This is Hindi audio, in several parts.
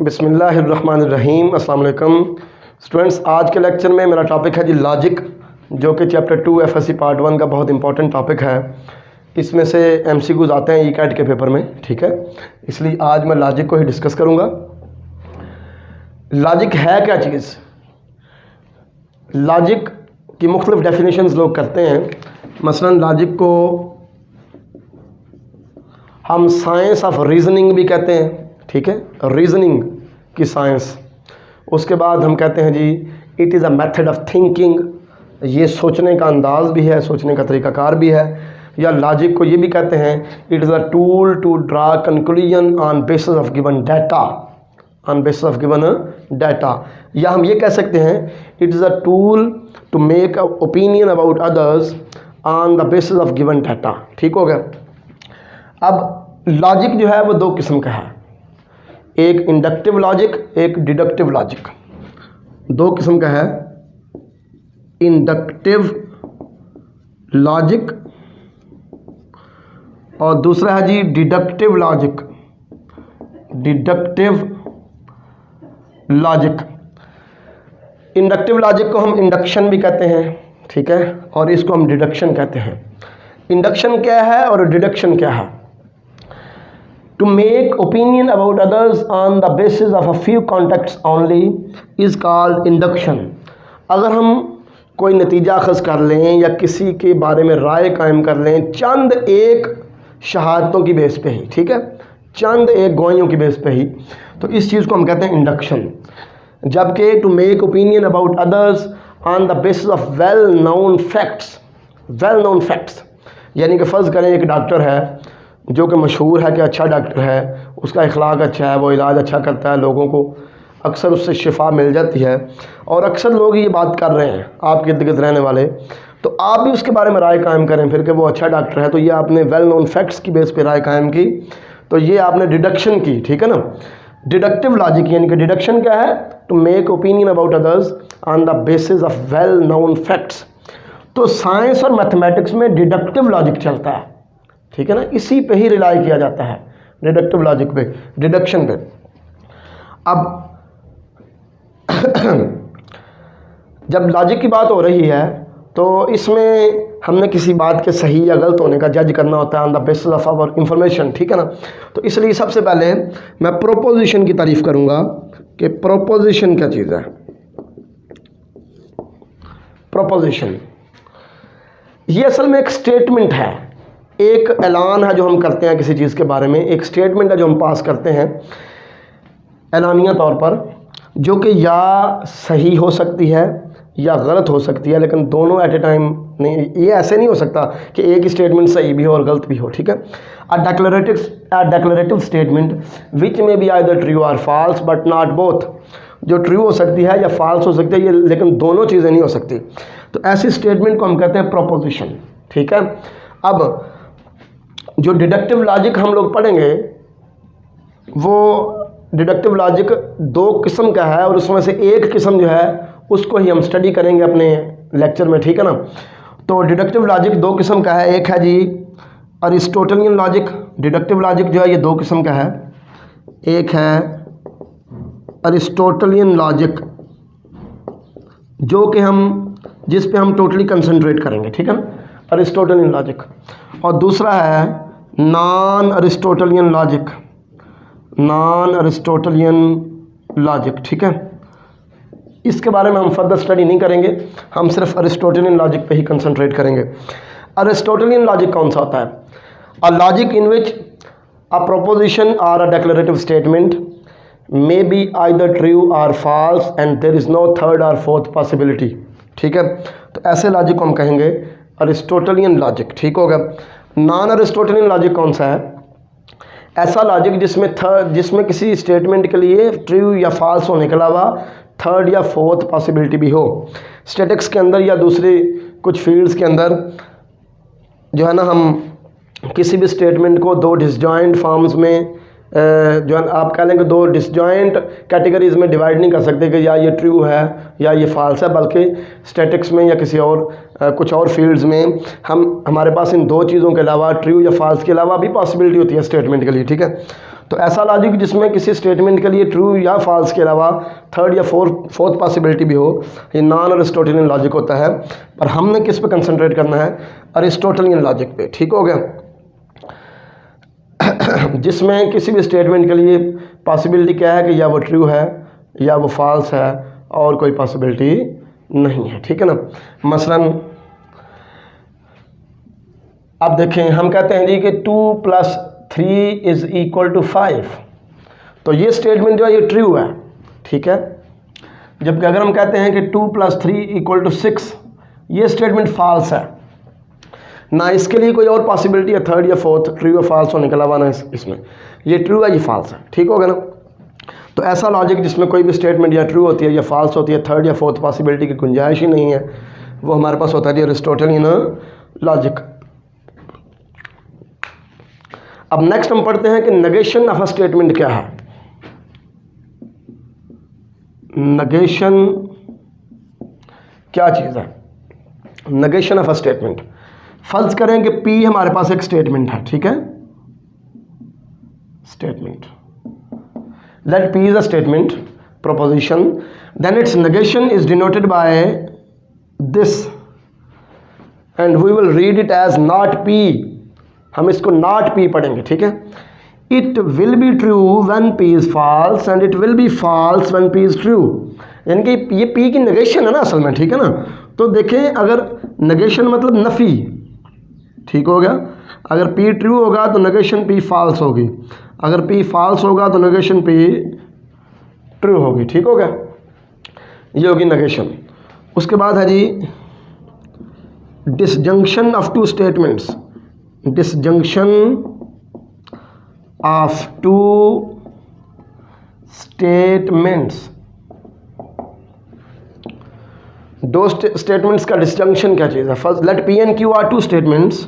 बिस्मिल्लाहिर्रहमानिर्रहीम। अस्सलाम वालेकुम स्टूडेंट्स। आज के लेक्चर में मेरा टॉपिक है जी लॉजिक, जो कि चैप्टर 2 एफएससी पार्ट 1 का बहुत इंपॉर्टेंट टॉपिक है। इसमें से एमसीक्यूज आते हैं ईकैट के पेपर में, ठीक है। इसलिए आज मैं लॉजिक को ही डिस्कस करूँगा। लॉजिक है क्या चीज़? लॉजिक की मुख्तलिफ डेफिनेशंस लोग करते हैं। मसलन लॉजिक को हम साइंस ऑफ रीजनिंग भी कहते हैं, ठीक है, रीजनिंग की साइंस। उसके बाद हम कहते हैं जी it is a method of thinking, ये सोचने का अंदाज भी है, सोचने का तरीक़ाकार भी है। या लॉजिक को ये भी कहते हैं it is a tool to draw conclusion on basis of given data, on basis of given data. या हम ये कह सकते हैं it is a tool to make a opinion about others on the basis of given data. ठीक हो गया। अब लॉजिक जो है वो दो किस्म का है, एक इंडक्टिव लॉजिक, एक डिडक्टिव लॉजिक। दो किस्म का है, इंडक्टिव लॉजिक और दूसरा है जी deductive logic. Deductive logic, inductive logic को हम इंडक्शन भी कहते हैं, ठीक है, और इसको हम डिडक्शन कहते हैं। इंडक्शन क्या है और डिडक्शन क्या है? To make opinion about others on the basis of a few contexts only is called induction। अगर हम कोई नतीजा अखज़ कर लें या किसी के बारे में राय कायम कर लें चंद एक शहादतों की बेस पे ही, ठीक है, चंद एक गवाहियों की बेस पे ही, तो इस चीज़ को हम कहते हैं इंडक्शन। जबकि to make opinion about others on the basis of well known facts, well known facts, यानी कि फ़र्ज़ करें एक डॉक्टर है जो कि मशहूर है कि अच्छा डॉक्टर है, उसका अखलाक अच्छा है, वो इलाज अच्छा करता है, लोगों को अक्सर उससे शिफा मिल जाती है, और अक्सर लोग ये बात कर रहे हैं आपके इर्द गिर्द रहने वाले, तो आप भी उसके बारे में राय कायम करें फिर कि वो अच्छा डॉक्टर है। तो ये आपने वेल नोन फैक्ट्स की बेस पे राय कायम की, तो ये आपने डिडक्शन की, ठीक है ना। डिडक्टिव लॉजिक यानी कि डिडक्शन क्या है? To make opinion about others on the basis of well known facts. तो साइंस और मैथमेटिक्स में डिडक्टिव लॉजिक चलता है, ठीक है ना, इसी पे ही रिलाई किया जाता है, डिडक्टिव लॉजिक पे, डिडक्शन पे। अब जब लॉजिक की बात हो रही है तो इसमें हमने किसी बात के सही या गलत होने का जज करना होता है on the basis of our information, ठीक है ना। तो इसलिए सबसे पहले मैं प्रोपोजिशन की तारीफ करूंगा कि प्रोपोजिशन क्या चीज़ है। प्रोपोजिशन ये असल में एक स्टेटमेंट है, एक ऐलान है जो हम करते हैं किसी चीज़ के बारे में, एक स्टेटमेंट है जो हम पास करते हैं ऐलानिया तौर पर, जो कि या सही हो सकती है या गलत हो सकती है, लेकिन दोनों एट ए टाइम नहीं। ये ऐसे नहीं हो सकता कि एक ही स्टेटमेंट सही भी हो और गलत भी हो, ठीक है। अ declarative statement which may be either true or false but not both, जो ट्रू हो सकती है या फॉल्स हो सकती है, ये लेकिन दोनों चीज़ें नहीं हो सकती। तो ऐसी स्टेटमेंट को हम कहते हैं प्रोपोजिशन, ठीक है। अब जो डिडक्टिव लॉजिक हम लोग पढ़ेंगे वो डिडक्टिव लॉजिक दो किस्म का है, और उसमें से एक किस्म जो है उसको ही हम स्टडी करेंगे अपने लेक्चर में, ठीक है ना। तो डिडक्टिव लॉजिक दो किस्म का है, एक है जी अरिस्टोटलियन लॉजिक। डिडक्टिव लॉजिक जो है ये दो किस्म का है, एक है अरिस्टोटलियन लॉजिक जो कि जिस पे हम टोटली कंसंट्रेट करेंगे, ठीक है ना, अरिस्टोटलियन लॉजिक। और दूसरा है नॉन अरिस्टोटलियन लॉजिक, नॉन अरिस्टोटलियन लॉजिक, ठीक है। इसके बारे में हम फर्दर स्टडी नहीं करेंगे, हम सिर्फ अरिस्टोटलियन लॉजिक पे ही कंसंट्रेट करेंगे। अरिस्टोटलियन लॉजिक कौन सा होता है? A logic in which a proposition or a declarative statement may be either true or false and there is no third or fourth possibility, ठीक है। तो ऐसे लॉजिक को हम कहेंगे अरिस्टोटलियन लॉजिक, ठीक होगा। नॉन अरिस्टोटलियन लॉजिक कौन सा है? ऐसा लॉजिक जिसमें किसी स्टेटमेंट के लिए ट्रू या फॉल्स होने के अलावा थर्ड या फोर्थ पॉसिबिलिटी भी हो। स्टैटिक्स के अंदर या दूसरे कुछ फील्ड्स के अंदर जो है ना, हम किसी भी स्टेटमेंट को दो डिसजॉइंट फॉर्म्स में जो है आप कह लेंगे दो डिसजॉइंट कैटेगरीज में डिवाइड नहीं कर सकते कि या ये ट्रू है या ये फॉल्स है, बल्कि स्टैटिक्स में या किसी और कुछ और फील्ड्स में हमारे पास इन दो चीज़ों के अलावा, ट्रू या फॉल्स के अलावा भी पॉसिबिलिटी होती है स्टेटमेंट के लिए, ठीक है। तो ऐसा लॉजिक जिसमें किसी स्टेटमेंट के लिए ट्रू या फॉल्स के अलावा थर्ड या फोर्थ पॉसिबिलिटी भी हो, ये नॉन अरिस्टोटेलियन लॉजिक होता है। पर हमने किस पे कंसंट्रेट करना है? अरिस्टोटेलियन लॉजिक पे। ठीक हो गया? जिसमें किसी भी स्टेटमेंट के लिए पॉसिबिलिटी क्या है कि या वो ट्रू है या वो फॉल्स है, और कोई पॉसिबिलिटी नहीं है। ठीक है ना? मसलन अब देखें, हम कहते हैं जी कि 2 + 3 = 5, तो ये स्टेटमेंट जो है ये ट्रू है। ठीक है? जबकि अगर हम कहते हैं कि 2 + 3 = 6, ये स्टेटमेंट फॉल्स है। ना इसके लिए कोई और पॉसिबिलिटी है थर्ड या फोर्थ ट्रू या फॉल्स होने के अलावा, ना इसमें ये ट्रू है ये फॉल्स है। ठीक होगा ना? तो ऐसा लॉजिक जिसमें कोई भी स्टेटमेंट या ट्रू होती है या फॉल्स होती है, थर्ड या फोर्थ पॉसिबिलिटी की गुंजाइश ही नहीं है, वो हमारे पास होता है अरिस्टोटेलियन लॉजिक। अब नेक्स्ट हम पढ़ते हैं कि नेगेशन ऑफ अ स्टेटमेंट क्या है। नेगेशन क्या चीज़ है? Negation of a statement. फर्ज करें कि P हमारे पास एक स्टेटमेंट है। ठीक है? Statement, let P is a statement, proposition, then its negation is denoted by this, and we will read it as not P. हम इसको not P पढ़ेंगे। ठीक है? It will be true when P is false and it will be false when P is true. यानी कि ये P की negation है ना असल में। ठीक है ना? तो देखें, अगर negation मतलब नफ़ी, ठीक हो गया? अगर P ट्रू होगा तो negation P false होगी, अगर P false होगा तो negation P ट्रू होगी। ठीक हो गया? ये होगी negation। उसके बाद है जी disjunction of two statements। disjunction of two statements, दो स्टेटमेंट्स का डिसजंक्शन क्या चीज़ है? First, let P and Q are two statements.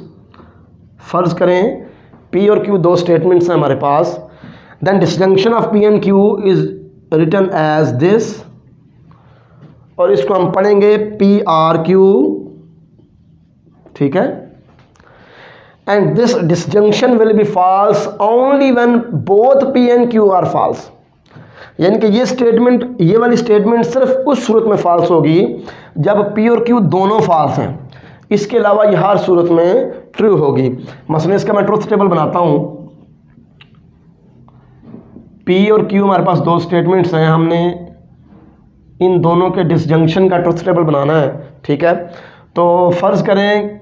फर्ज करें P और Q दो स्टेटमेंट्स हैं हमारे पास, then disjunction of P and Q is written as this, और इसको हम पढ़ेंगे PRQ। ठीक है? And this disjunction will be false only when both P and Q are false. यानी कि ये स्टेटमेंट, ये वाली स्टेटमेंट सिर्फ उस सूरत में फॉल्स होगी जब P और Q दोनों फॉल्स हैं, इसके अलावा ये हर सूरत में ट्रू होगी। मसलन इसका मैं ट्रुथ टेबल बनाता हूँ। P और Q हमारे पास दो स्टेटमेंट्स हैं, हमने इन दोनों के डिसजंक्शन का ट्रुथ टेबल बनाना है। ठीक है? तो फ़र्ज़ करें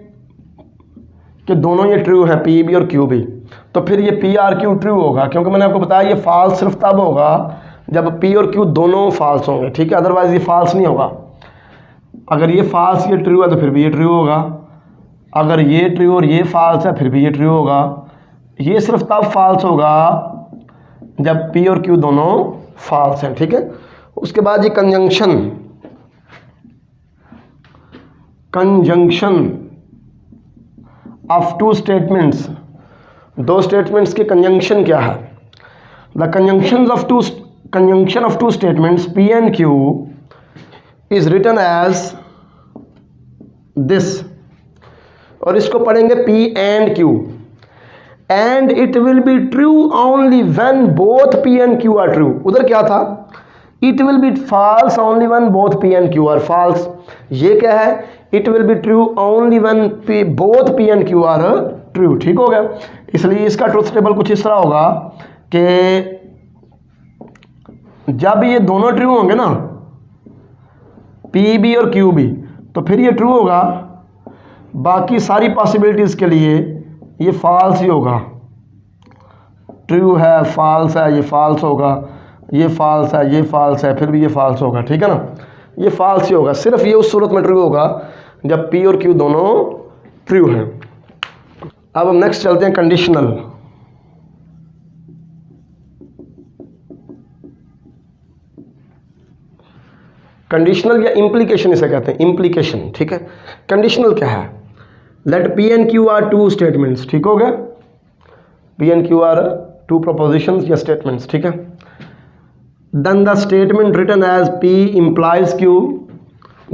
कि दोनों ये ट्रू हैं, P भी और Q भी, तो फिर ये PRQ ट्रू होगा, क्योंकि मैंने आपको बताया ये फॉल्स सिर्फ तब होगा जब P और Q दोनों फॉल्स होंगे। ठीक है? अदरवाइज़ ये फॉल्स नहीं होगा। अगर ये फॉल्स ये ट्रू है तो फिर भी ये ट्रू होगा, अगर ये ट्रू और ये फॉल्स है फिर भी ये ट्रू होगा। ये सिर्फ तब फॉल्स होगा जब P और Q दोनों फॉल्स हैं। ठीक है? उसके बाद ये conjunction, conjunction of two statements, दो स्टेटमेंट्स के कंजंक्शन क्या है? The conjunction of two statements P and Q is written as this, और इसको पढ़ेंगे P and Q, and it will be true only when both P and Q are true. उधर क्या था? It will be false only when both P and Q are false. ये क्या है? It will be true only when both P and Q are true. ठीक हो गया? इसलिए इसका ट्रुथ टेबल कुछ इस तरह होगा कि जब ये दोनों ट्रू होंगे ना, P भी और Q भी, तो फिर ये ट्रू होगा, बाकी सारी पॉसिबिलिटीज़ के लिए ये फॉल्स ही होगा। ट्रू है, फॉल्स है, ये फॉल्स होगा, ये फॉल्स है, ये फॉल्स है, फिर भी ये फॉल्स होगा। ठीक है ना? ये फॉल्स ही होगा। सिर्फ ये उस सूरत में ट्रू होगा जब P और Q दोनों ट्रू हैं। अब हम नेक्स्ट चलते हैं कंडीशनल। कंडीशनल या इम्प्लीकेशन इसे कहते हैं, इम्प्लीकेशन। ठीक है? कंडीशनल क्या है? Let P and Q are two statements. ठीक हो गया? P and Q are two propositions या स्टेटमेंट्स। ठीक है? Then the statement written as P implies Q,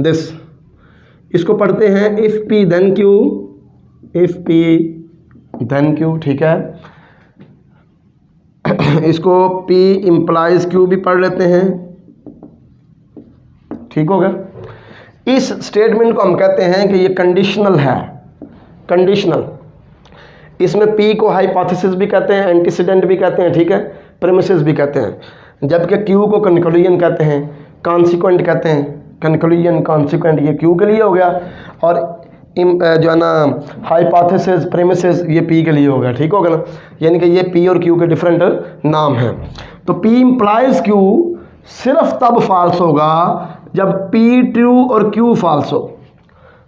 this, इसको पढ़ते हैं if P then Q, if P then Q। ठीक है? इसको P इम्प्लाइज Q भी पढ़ लेते हैं, ठीक हो गया। इस स्टेटमेंट को हम कहते हैं कि ये कंडीशनल है, कंडीशनल। इसमें P को हाइपोथेसिस भी कहते हैं, एंटीसीडेंट भी कहते हैं, ठीक है, प्रीमिसेस भी कहते हैं, जबकि Q को कंक्लूजन कहते हैं, कॉन्सिक्वेंट कहते हैं, कंक्लूजन कॉन्सिक्वेंट ये Q के लिए हो गया, और जो है ना हाइपोथेसिस प्रीमिसेस ये P के लिए हो गया, ठीक होगा ना। यानी कि ये P और Q के डिफरेंट नाम हैं। तो P इम्प्लाइज Q सिर्फ तब फॉल्स होगा जब P ट्रू और Q फॉल्स हो।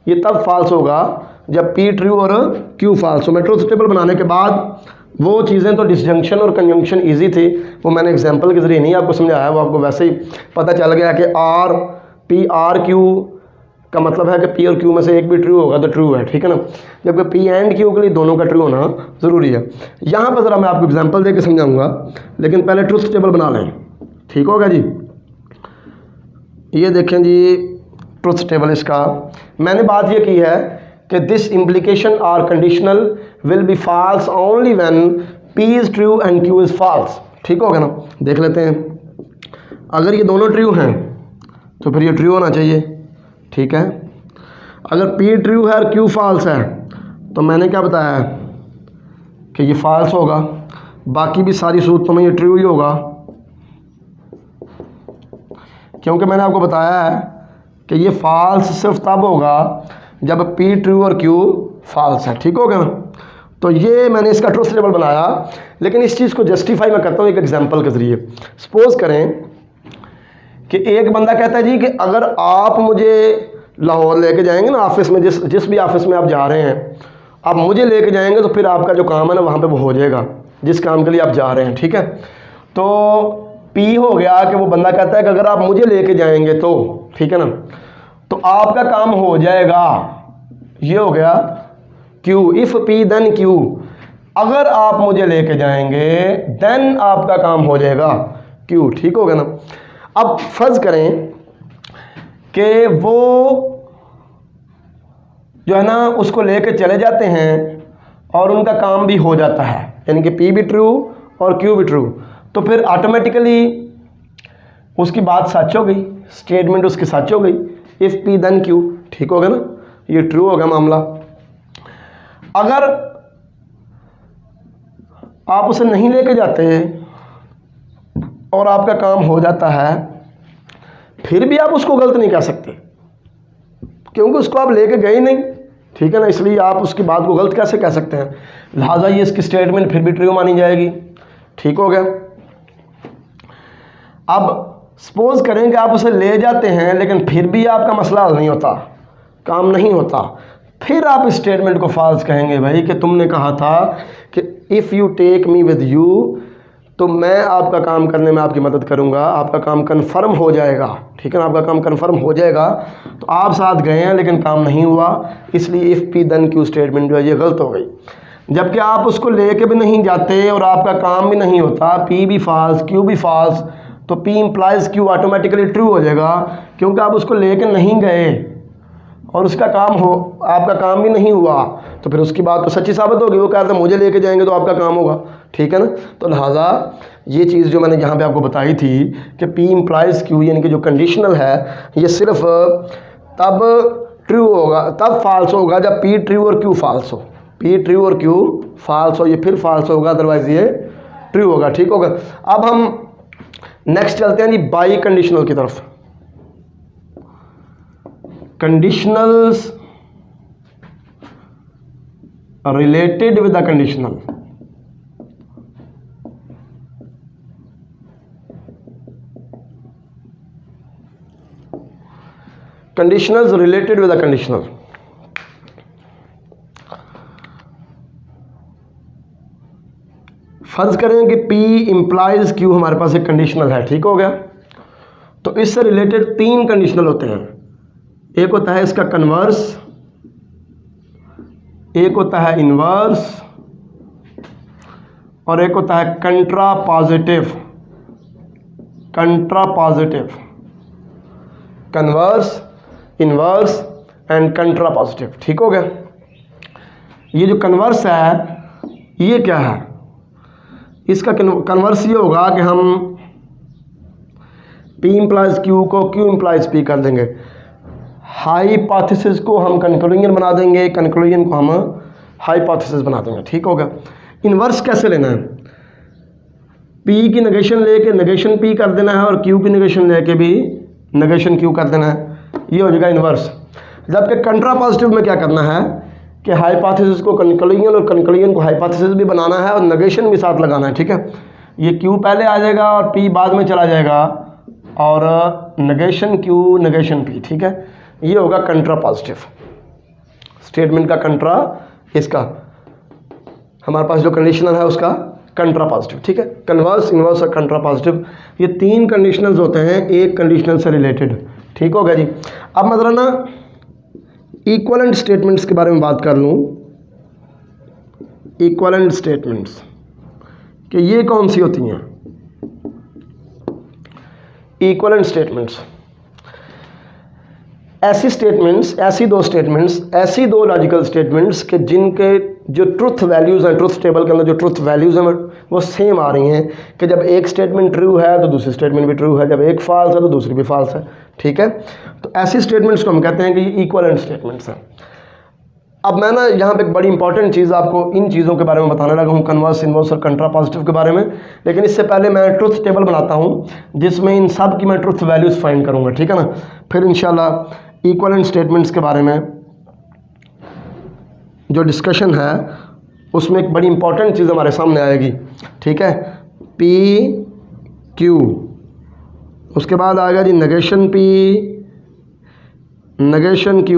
ये तब फॉल्स होगा जब P ट्रू और Q फॉल्स हो। मैं ट्रूथ टेबल बनाने के बाद वो चीज़ें तो डिसजंक्शन और कंजंक्शन इजी थी, वो मैंने एग्जांपल के जरिए नहीं आपको समझाया, वो आपको वैसे ही पता चल गया कि R P R Q का मतलब है कि P और Q में से एक भी ट्रू होगा तो ट्रू है, ठीक है ना, जबकि P एंड Q के लिए दोनों का ट्रू होना ज़रूरी है। यहाँ पर ज़रा मैं आपको एग्जांपल दे के समझाऊँगा, लेकिन पहले ट्रूथ टेबल बना लें, ठीक होगा जी। ये देखें जी ट्रूथ टेबल इसका, मैंने बात ये की है कि this implication or conditional will be false only when P is true and Q is false, ठीक होगा ना। देख लेते हैं, अगर ये दोनों ट्रू हैं तो फिर ये ट्रू होना चाहिए, ठीक है। अगर P ट्रू है और Q फॉल्स है तो मैंने क्या बताया है कि ये फॉल्स होगा, बाकी भी सारी सूरतों में ये ट्रू ही होगा, क्योंकि मैंने आपको बताया है कि ये फॉल्स सिर्फ तब होगा जब P ट्रू और Q फॉल्स है, ठीक होगा ना। तो ये मैंने इसका ट्रूथ टेबल बनाया, लेकिन इस चीज़ को जस्टिफाई मैं करता हूँ एक एग्जांपल के ज़रिए। सपोज करें कि एक बंदा कहता है जी कि अगर आप मुझे लाहौर लेके जाएंगे ना ऑफिस में, जिस भी ऑफिस में आप जा रहे हैं, आप मुझे लेके जाएंगे तो फिर आपका जो काम है ना वहाँ पे वो हो जाएगा, जिस काम के लिए आप जा रहे हैं, ठीक है। तो P हो गया कि वो बंदा कहता है कि अगर आप मुझे लेके जाएंगे तो, ठीक है ना, तो आपका काम हो जाएगा, ये हो गया Q। If P then Q, अगर आप मुझे लेके जाएंगे देन आपका काम हो जाएगा Q, ठीक होगा ना। अब फर्ज करें कि वो जो है ना उसको लेके चले जाते हैं और उनका काम भी हो जाता है, यानी कि P भी ट्रू और Q भी ट्रू, तो फिर ऑटोमेटिकली उसकी बात सच हो गई, स्टेटमेंट उसकी सच हो गई। इफ़ P देन Q, ठीक होगा ना, ये ट्रू होगा मामला। अगर आप उसे नहीं लेके जाते और आपका काम हो जाता है, फिर भी आप उसको गलत नहीं कह सकते, क्योंकि उसको आप लेके गए नहीं, ठीक है ना, इसलिए आप उसकी बात को गलत कैसे कह सकते हैं। लिहाजा ये इसकी स्टेटमेंट फिर भी ट्रू मानी जाएगी, ठीक हो गया। अब सपोज करें कि आप उसे ले जाते हैं लेकिन फिर भी आपका मसला हल नहीं होता, काम नहीं होता, फिर आप इस स्टेटमेंट को फॉल्स कहेंगे भाई कि तुमने कहा था कि if you take me with you, तो मैं आपका काम करने में आपकी मदद करूंगा, आपका काम कन्फर्म हो जाएगा, ठीक है ना, आपका काम कन्फर्म हो जाएगा। तो आप साथ गए हैं लेकिन काम नहीं हुआ, इसलिए if P then Q statement जो है ये गलत हो गई। जबकि आप उसको लेके भी नहीं जाते और आपका काम भी नहीं होता, P भी फॉल्स Q भी फॉल्स, तो P implies Q automatically true हो जाएगा, क्योंकि आप उसको लेके नहीं गए और उसका काम हो, आपका काम भी नहीं हुआ, तो फिर उसकी बात तो सच्ची साबित होगी। वो कहता है मुझे लेके जाएंगे तो आपका काम होगा, ठीक है ना। तो लिहाजा ये चीज़ जो मैंने यहाँ पे आपको बताई थी कि P इम्प्लाइज Q, यानी कि जो कंडीशनल है ये सिर्फ तब ट्रू होगा, तब फॉल्स होगा जब P ट्रू और Q फॉल्स हो, P ट्रू और Q फॉल्स हो, ये फिर फॉल्स होगा, अदरवाइज ये ट्रू होगा, ठीक होगा। अब हम नेक्स्ट चलते हैं जी बाई कंडीशनल की तरफ। Conditionals related with the conditional, conditionals related with the conditional. फर्ज करें कि P इम्प्लाइज Q हमारे पास एक कंडीशनल है, ठीक हो गया। तो इससे रिलेटेड तीन कंडीशनल होते हैं, एक होता है इसका कन्वर्स, एक होता है इन्वर्स और एक होता है contrapositive. Contrapositive, converse, inverse and contrapositive, ठीक हो गया। ये जो कन्वर्स है ये क्या है, इसका कन्वर्स ये होगा कि हम P इम्प्लाइज Q को Q इम्प्लाइज P कर देंगे, हाइपोथेसिस को हम कंक्लूजन बना देंगे, कंक्लूजन को हम हाइपोथेसिस बना देंगे। ठीक होगा। इन्वर्स कैसे लेना है, P की नेगेशन लेके नेगेशन P कर देना है और Q की नेगेशन लेके भी नेगेशन Q कर देना है, ये हो जाएगा इन्वर्स। जबकि कंट्रापॉजिटिव में क्या करना है कि हाइपोथेसिस को कंक्लूजन और कंक्लूजन को हाइपोथेसिस भी बनाना है और नेगेशन भी साथ लगाना है। ठीक है, ये Q पहले आ जाएगा और P बाद में चला जाएगा और नेगेशन Q नेगेशन P। ठीक है, ये होगा कंट्रापॉजिटिव स्टेटमेंट का कंट्रा, इसका हमारे पास जो कंडीशनल है उसका कंट्रापॉजिटिव। ठीक है, कन्वर्स, इन्वर्स और कंट्रापॉजिटिव, ये तीन कंडीशनल्स होते हैं एक कंडीशनल से रिलेटेड। ठीक हो गया जी। अब मतलब ना इक्विवेलेंट स्टेटमेंट्स के बारे में बात कर लूँ। इक्विवेलेंट स्टेटमेंट्स कि ये कौन सी होती हैं। इक्विवेलेंट स्टेटमेंट्स ऐसी दो लॉजिकल स्टेटमेंट्स के जिनके जो ट्रुथ वैल्यूज़ हैं, ट्रुथ टेबल के अंदर जो ट्रुथ वैल्यूज़ हैं वो सेम आ रही हैं कि जब एक स्टेटमेंट ट्रू है तो दूसरी स्टेटमेंट भी ट्रू है, जब एक फॉल्स है तो दूसरी भी फॉल्स है। ठीक है, तो ऐसी स्टेटमेंट्स को हम कहते हैं कि ये इक्विवेलेंट स्टेटमेंट्स हैं। अब मैं ना यहाँ पे एक बड़ी इंपॉर्टेंट चीज़ आपको इन चीज़ों के बारे में बताने लगा हूँ, कन्वर्स, इन्वर्स और कंट्रापॉजिटिव के बारे में। लेकिन इससे पहले मैं ट्रुथ टेबल बनाता हूँ जिसमें इन सब की मैं ट्रुथ वैल्यूज़ फाइंड करूँगा। ठीक है ना, फिर इंशाल्लाह इक्विवेलेंट स्टेटमेंट्स के बारे में जो डिस्कशन है उसमें एक बड़ी इंपॉर्टेंट चीज़ हमारे सामने आएगी। ठीक है, P Q, उसके बाद आएगा जी नेगेशन P नेगेशन Q,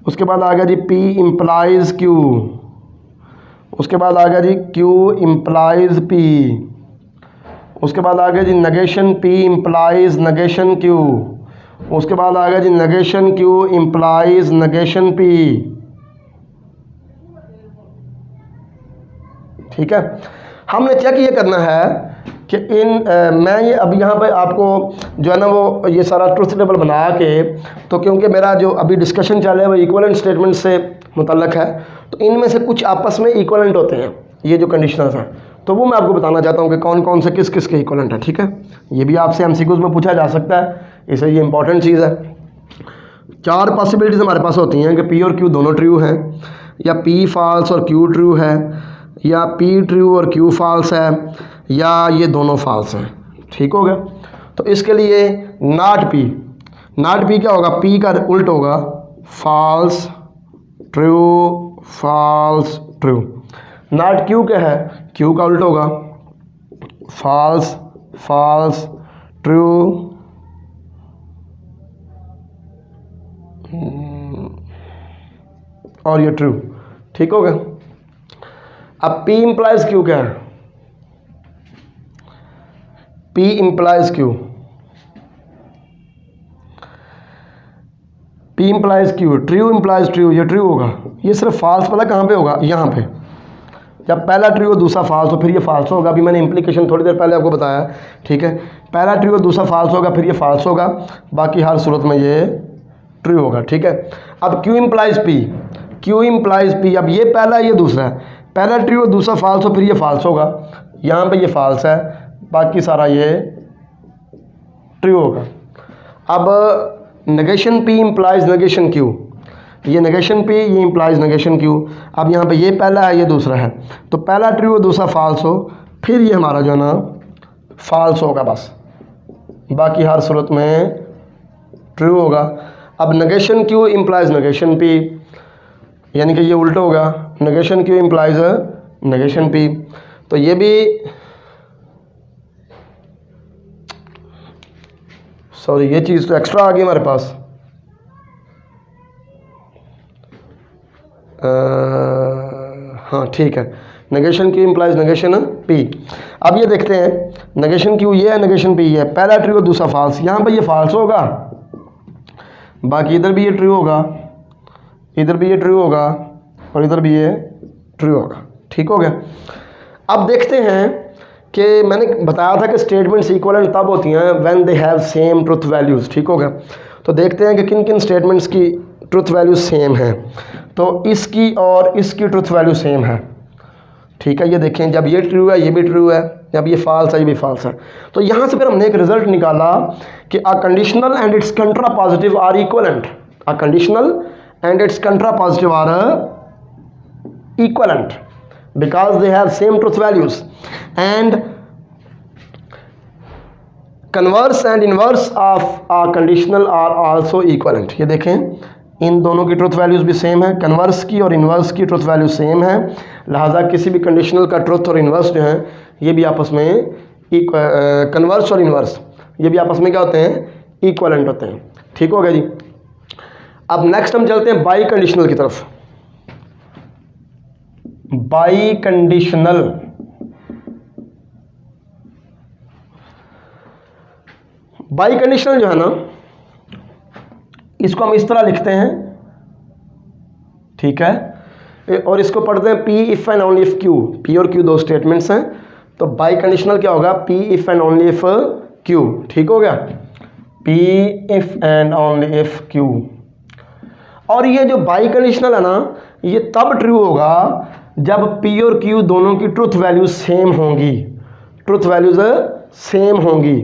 उसके बाद आ गया जी P इम्प्लाइज Q, उसके बाद आ गया जी Q इम्प्लाइज P, उसके बाद आ गया जी negation P implies negation Q, उसके बाद आ गया जी negation Q implies negation P। ठीक है, हमने चेक ये करना है कि मैं ये अब यहाँ पे आपको जो है ना वो ये सारा ट्रुथ टेबल बना के, तो क्योंकि मेरा जो अभी डिस्कशन चल रहा है वो इक्विवेलेंट स्टेटमेंट से मुतल्लक है, तो इनमें से कुछ आपस में इक्विवेलेंट होते हैं ये जो कंडीशनल्स हैं, तो वो मैं आपको बताना चाहता हूँ कि कौन कौन से किस किस के इक्विवेलेंट है। ठीक है, ये भी आपसे MCQs में पूछा जा सकता है, इसलिए ये इंपॉर्टेंट चीज़ है। 4 पॉसिबिलिटीज़ हमारे पास होती हैं कि P और Q दोनों ट्रू हैं, या P फॉल्स और Q ट्रू है, या P ट्रू और Q फॉल्स है, या ये दोनों फॉल्स हैं। ठीक हो गया, तो इसके लिए नॉट P क्या होगा, P का उल्ट होगा फॉल्स ट्रू। नॉट Q क्या है, Q का उल्ट होगा फॉल्स ट्रू और ये ट्रू। ठीक हो गया। अब P इम्प्लाइज Q क्या है, P implies Q, P implies Q, true implies true, ये ट्रू होगा। ये सिर्फ फॉल्स पता कहाँ पे होगा, यहाँ पे, जब पहला ट्रू और दूसरा फॉल्स हो फिर ये फॉल्स होगा। अभी मैंने इम्प्लीकेशन थोड़ी देर पहले आपको बताया। ठीक है, पहला ट्रू और दूसरा फॉल्स होगा फिर ये फॉल्स होगा, बाकी हर सूरत में ये ट्रू होगा। ठीक है, अब Q इम्प्लाइज P, अब ये पहला ये दूसरा है, पहला ट्रू और दूसरा फॉल्स हो फिर ये फॉल्स होगा, यहाँ पे ये फॉल्स है, बाकी सारा ये ट्रू होगा। अब negation P implies negation Q, ये नेगेशन P ये इम्प्लाइज नेगेशन Q। अब यहाँ पे ये पहला है ये दूसरा है, तो पहला ट्रू और दूसरा फॉल्स हो फिर ये हमारा जो है ना फॉल्स होगा बस, बाकी हर सूरत में ट्रू होगा। अब negation Q implies negation P, यानी कि ये उल्टा होगा, negation Q implies negation P। तो ये भी सॉरी ये चीज़ तो एक्स्ट्रा आ गई हमारे पास। हाँ ठीक है, negation Q implies negation P। अब ये देखते हैं नेगेशन Q ये है, नेगेशन P ये है, पहला ट्रू और दूसरा फॉल्स, यहाँ पे ये फॉल्स होगा, बाकी इधर भी ये ट्रू होगा, इधर भी ये ट्रू होगा और इधर भी ये ट्रू होगा। ठीक हो गया। अब देखते हैं कि मैंने बताया था कि स्टेटमेंट्स इक्विवेलेंट तब होती हैं when they have same truth values. ठीक हो गया, तो देखते हैं कि किन किन स्टेटमेंट्स की ट्रुथ वैल्यूज सेम हैं। तो इसकी और इसकी ट्रुथ वैल्यू सेम है, ठीक है, ये देखें जब ये ट्रू है ये भी ट्रू है, जब ये फॉल्स है ये भी फॉल्स है। तो यहाँ से फिर हमने एक रिजल्ट निकाला कि a conditional and its contrapositive are equivalent, a conditional and its contrapositive are equivalent because they have same truth values, and converse and inverse of a conditional are also equivalent। ये देखें इन दोनों की ट्रुथ वैल्यूज़ भी सेम है, कन्वर्स की और इन्वर्स की ट्रुथ वैल्यू सेम है, लिहाजा किसी भी कंडीशनल का ट्रुथ और इन्वर्स जो है ये भी आपस में कन्वर्स और इन्वर्स ये भी आपस में क्या होते हैं, इक्वलेंट होते हैं। ठीक हो गया जी। अब नेक्स्ट हम चलते हैं बाई कंडीशनल की तरफ। बाई कंडीशनल, बाई कंडीशनल जो है ना इसको हम इस तरह लिखते हैं, ठीक है, और इसको पढ़ते हैं P if and only if Q. P और क्यू दो स्टेटमेंट्स हैं, तो बाई कंडीशनल क्या होगा, P if and only if Q. ठीक हो गया, P if and only if Q. और ये जो बाई कंडीशनल है ना ये तब ट्रू होगा जब पी और क्यू दोनों की ट्रुथ वैल्यूज सेम होंगी, ट्रुथ वैल्यूज सेम होंगी।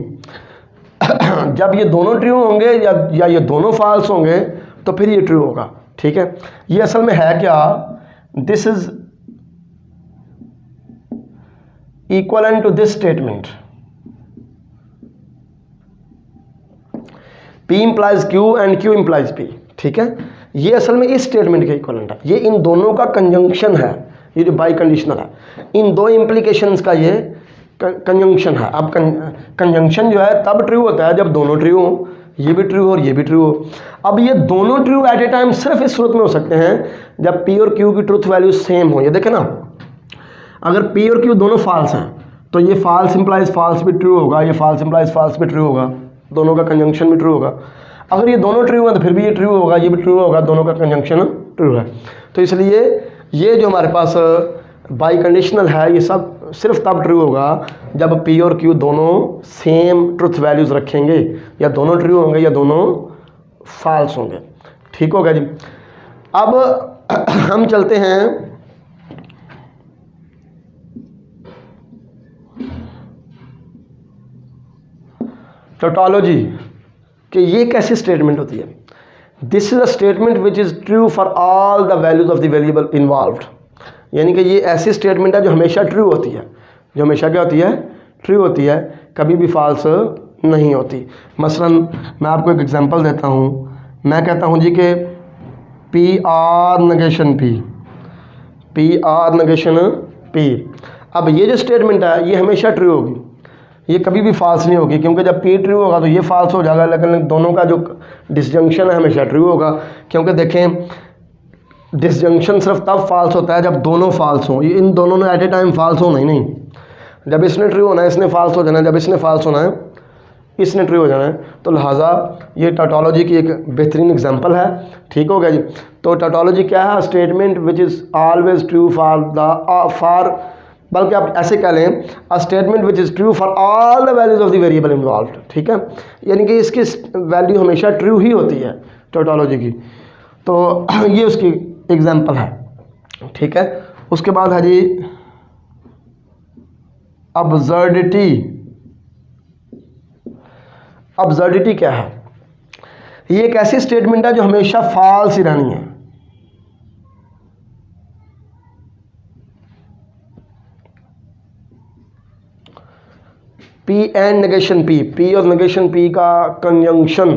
जब ये दोनों ट्रू होंगे या ये दोनों फॉल्स होंगे तो फिर ये ट्रू होगा। ठीक है, ये असल में है क्या, this is equivalent to this statement, P implies Q and Q implies P। ठीक है, ये असल में इस स्टेटमेंट के इक्वलेंट है, ये इन दोनों का कंजंक्शन है, ये जो बाई कंडीशनल है इन दो इम्प्लीकेशंस का ये कंजंक्शन है। अब कंजंक्शन जो है तब ट्रू होता है जब दोनों ट्रू हो, ये भी ट्रू हो और ये भी ट्रू हो। अब ये दोनों ट्रू एट ए टाइम सिर्फ इस सूरत में हो सकते हैं जब P और Q की ट्रुथ वैल्यू सेम हो। ये देखें ना, अगर P और Q दोनों फॉल्स हैं तो ये फॉल्स इंप्लाइज फॉल्स भी ट्रू होगा, ये फॉल्स इंप्लाइज फॉल्स भी ट्रू होगा, दोनों का कंजंक्शन भी ट्रू होगा। अगर ये दोनों ट्रू हैं तो फिर भी ये ट्रू होगा, ये भी ट्रू होगा, दोनों का कंजंक्शन ट्रू है। तो इसलिए ये जो हमारे पास बाई कंडीशनल है ये सब सिर्फ तब ट्रू होगा जब P और Q दोनों सेम ट्रुथ वैल्यूज़ रखेंगे, या दोनों ट्रू होंगे या दोनों फॉल्स होंगे। ठीक होगा जी। अब हम चलते हैं टोटोलॉजी कि ये कैसी स्टेटमेंट होती है। This is a statement which is true for all the values of the variable involved, यानी कि ये ऐसी स्टेटमेंट है जो हमेशा ट्रू होती है, जो हमेशा क्या होती है, ट्रू होती है, कभी भी फॉल्स नहीं होती। मसलन मैं आपको एक एग्जांपल देता हूँ, मैं कहता हूँ जी कि P or negation P, P or negation P. अब ये जो स्टेटमेंट है ये हमेशा ट्रू होगी, ये कभी भी फॉल्स नहीं होगी, क्योंकि जब P ट्रू होगा तो ये फॉल्स हो जाएगा, लेकिन दोनों का जो डिसजंक्शन है हमेशा ट्रू होगा। क्योंकि देखें डिसजंक्शन सिर्फ तब फॉल्स होता है जब दोनों फॉल्स हों, ये इन दोनों ने एट ए टाइम फॉल्स होना ही नहीं। जब इसने ट्रू होना है इसने फॉल्स हो जाना है, जब इसने फॉल्स होना है इसने ट्रू हो जाना है। तो लिहाजा ये टोटोलॉजी की एक बेहतरीन एग्जांपल है। ठीक हो गया जी। तो टोटोलॉजी क्या है, statement which is always true for बल्कि आप ऐसे कह लें अ statement which is true for all the values of the variable involved. ठीक है, यानी कि इसकी वैल्यू हमेशा ट्रू ही होती है टोटोलॉजी की। तो ये उसकी एग्जांपल है। ठीक है, उसके बाद है जी अब्सर्डिटी। अब्सर्डिटी क्या है, ये एक ऐसी स्टेटमेंट है जो हमेशा फॉल्स ही रहनी है। P and negation P, P और नेगेशन पी का कंजंक्शन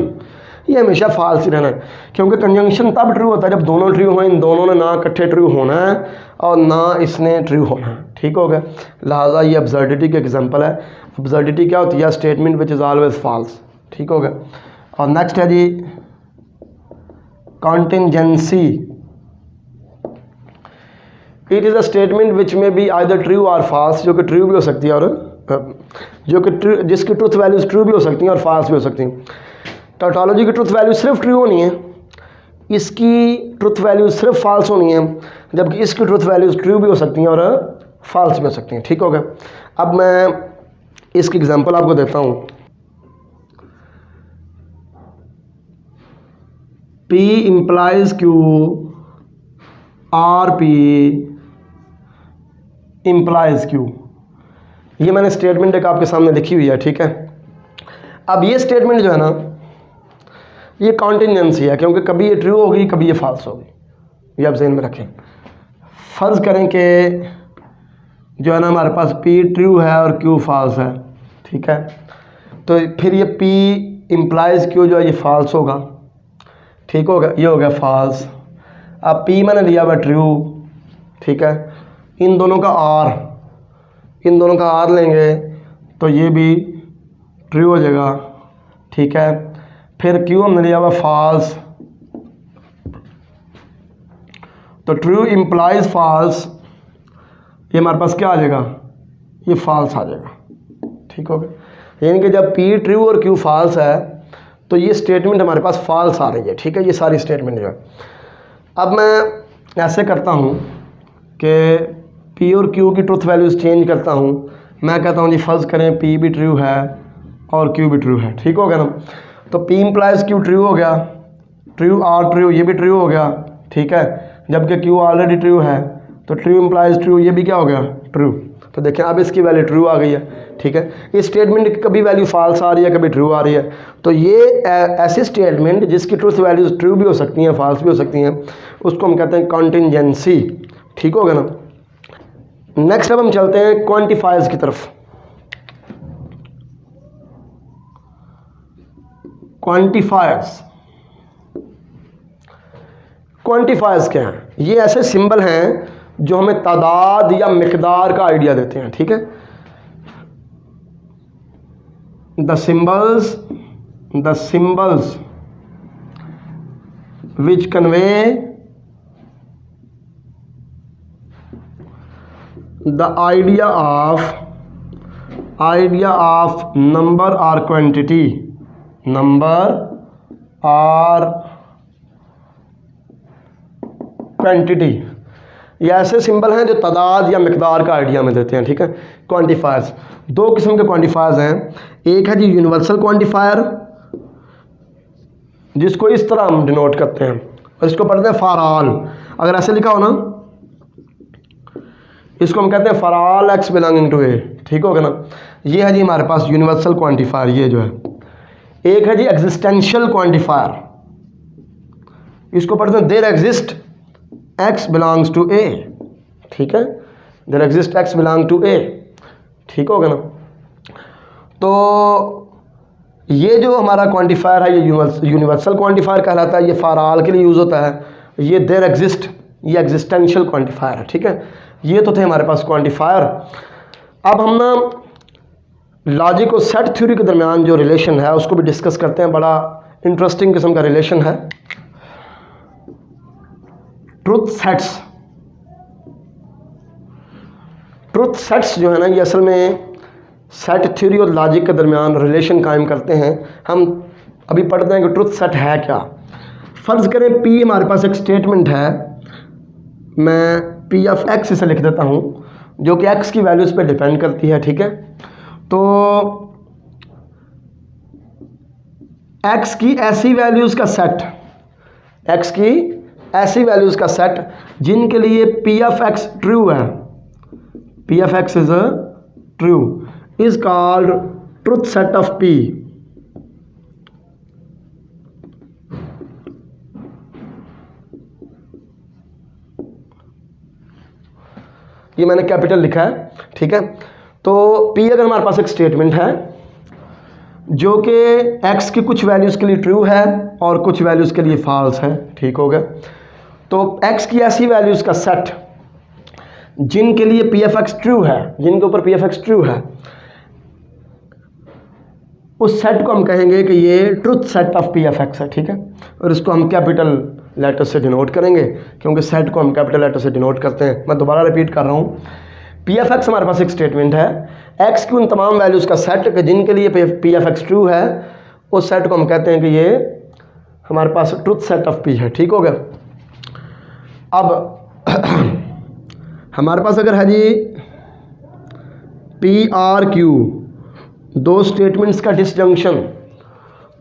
ये हमेशा फॉल्स ही रहना है, क्योंकि कंजंक्शन तब ट्रू होता है जब दोनों ट्रू हों। इन दोनों ने ना इकट्ठे ट्रू होना है और ना इसने ट्रू होना है। ठीक हो गया, लिहाजा ये अब्सर्डिटी की एग्जांपल है। अब्सर्डिटी क्या होती है, statement which is always false. ठीक हो गया। और नेक्स्ट है जी contingency. It is a statement which may be either true or false, जो कि ट्रू भी हो सकती है और जो कि जिसकी ट्रुथ वैल्यूज ट्रू भी हो सकती हैं और फॉल्स भी हो सकती हैं। टोटोलॉजी की ट्रुथ वैल्यू सिर्फ ट्रू होनी है, इसकी ट्रुथ वैल्यूज सिर्फ फॉल्स होनी है, जबकि इसकी ट्रुथ वैल्यूज ट्रू भी हो सकती हैं और फॉल्स भी हो सकती हैं। ठीक हो गया। अब मैं इसकी एग्जांपल आपको देता हूँ। P implies Q, R P implies Q. ये मैंने स्टेटमेंट एक आपके सामने लिखी हुई है, ठीक है। अब ये स्टेटमेंट जो है ना, ये कॉन्टिजेंसी है, क्योंकि कभी ये ट्रू होगी कभी ये फॉल्स होगी, ये आप जहन में रखें। फ़र्ज़ करें कि जो है ना हमारे पास P ट्रू है और Q फॉल्स है, ठीक है, तो फिर ये P इम्प्लाइज Q जो है ये फॉल्स होगा, ठीक होगा, ये हो गया फॉल्स। अब P मैंने लिया हुआ ट्रू, ठीक है, इन दोनों का R लेंगे तो ये भी ट्रू हो जाएगा, ठीक है। फिर Q हमने लिया हुआ फॉल्स, तो ट्रू इम्प्लाइज फॉल्स, ये हमारे पास क्या आ जाएगा, ये फॉल्स आ जाएगा, ठीक हो गया। यानी कि जब P ट्रू और Q फॉल्स है तो ये स्टेटमेंट हमारे पास फॉल्स आ रही है, ठीक है, ये सारी स्टेटमेंट जो है। अब मैं ऐसे करता हूँ कि P और Q की ट्रुथ वैल्यूज़ चेंज करता हूँ। मैं कहता हूँ जी फ़र्ज़ करें P भी ट्रू है और Q भी ट्रू है, ठीक हो गया ना। तो P इम्प्लाइज Q ट्रू हो गया, ट्रू R ट्रू, ये भी ट्रू हो गया, ठीक है, जबकि Q ऑलरेडी ट्रू है तो ट्रू इम्प्लाइज ट्रू, ये भी क्या हो गया, ट्रू। तो देखें अब इसकी वैल्यू ट्रू आ गई है, ठीक है। इस स्टेटमेंट की कभी वैल्यू फॉल्स आ रही है, कभी ट्रू आ रही है, तो ये ऐसी स्टेटमेंट जिसकी ट्रूथ वैल्यूज ट्रू भी हो सकती हैं, फॉल्स भी हो सकती हैं, उसको हम कहते हैं कॉन्टिजेंसी, ठीक हो गया ना। नेक्स्ट अब हम चलते हैं क्वांटिफायर्स की तरफ। क्वांटिफायर्स क्या हैं? ये ऐसे सिंबल हैं जो हमें तादाद या मिकदार का आइडिया देते हैं, ठीक है। The symbols which convey the idea of number और क्वांटिटी, ये ऐसे सिंबल हैं जो तादाद या मिकदार का आइडिया में देते हैं, ठीक है। क्वांटिफायर्स, दो किस्म के क्वांटिफायर्स हैं। एक है जी यूनिवर्सल क्वांटिफायर, जिसको इस तरह हम डिनोट करते हैं, और इसको पढ़ते हैं फॉर ऑल। अगर ऐसे लिखा हो ना, इसको हम कहते हैं for all X belonging to A, ठीक हो गया ना। ये है जी हमारे पास यूनिवर्सल क्वांटिफायर, ये जो है। एक है जी एग्जिस्टेंशियल क्वांटिफायर, इसको पढ़ते हैं there exist x belongs to a, ठीक है, there exist x belong to a, ठीक हो गया ना। तो ये जो हमारा क्वांटिफायर है ये यूनिवर्सल क्वांटिफायर कहलाता है, ये फॉर ऑल के लिए यूज़ होता है। ये देयर एग्जिस्ट, ये एग्जिस्टेंशियल क्वांटिफायर है, ठीक है। ये तो थे हमारे पास क्वांटिफायर। अब हम ना लॉजिक और सेट थ्योरी के दरमियान जो रिलेशन है उसको भी डिस्कस करते हैं। बड़ा इंटरेस्टिंग किस्म का रिलेशन है। ट्रुथ सेट्स जो है ना, ये असल में सेट थ्योरी और लॉजिक के दरमियान रिलेशन कायम करते हैं। हम अभी पढ़ते हैं कि ट्रुथ सेट है क्या। फ़र्ज़ करें P हमारे पास एक स्टेटमेंट है, मैं P ऑफ X इसे लिख देता हूँ, जो कि X की वैल्यूज़ पे डिपेंड करती है, ठीक है। तो X की ऐसी वैल्यूज़ का सेट, जिनके लिए P ऑफ X ट्रू है, P of X is true, is called truth set of P। ये मैंने कैपिटल लिखा है, ठीक है। तो P अगर हमारे पास एक स्टेटमेंट है जो कि X की कुछ वैल्यूज़ के लिए ट्रू है और कुछ वैल्यूज़ के लिए फॉल्स है, ठीक हो गया। तो X की ऐसी वैल्यूज़ का सेट जिनके लिए P ऑफ X ट्रू है, जिनके ऊपर P ऑफ X ट्रू है, उस सेट को हम कहेंगे कि ये truth set of P of X है, ठीक है। और इसको हम कैपिटल लेटर से डिनोट करेंगे, क्योंकि सेट को हम कैपिटल लेटर से डिनोट करते हैं। मैं दोबारा रिपीट कर रहा हूँ, P ऑफ X हमारे पास एक स्टेटमेंट है, X की उन तमाम वैल्यूज़ का सेट कि जिनके लिए P ऑफ X ट्रू है, उस सेट को हम कहते हैं कि ये हमारे पास ट्रुथ सेट ऑफ P है, ठीक हो गया। अब हमारे पास अगर है जी P R Q, दो स्टेटमेंट्स का डिसजंक्शन,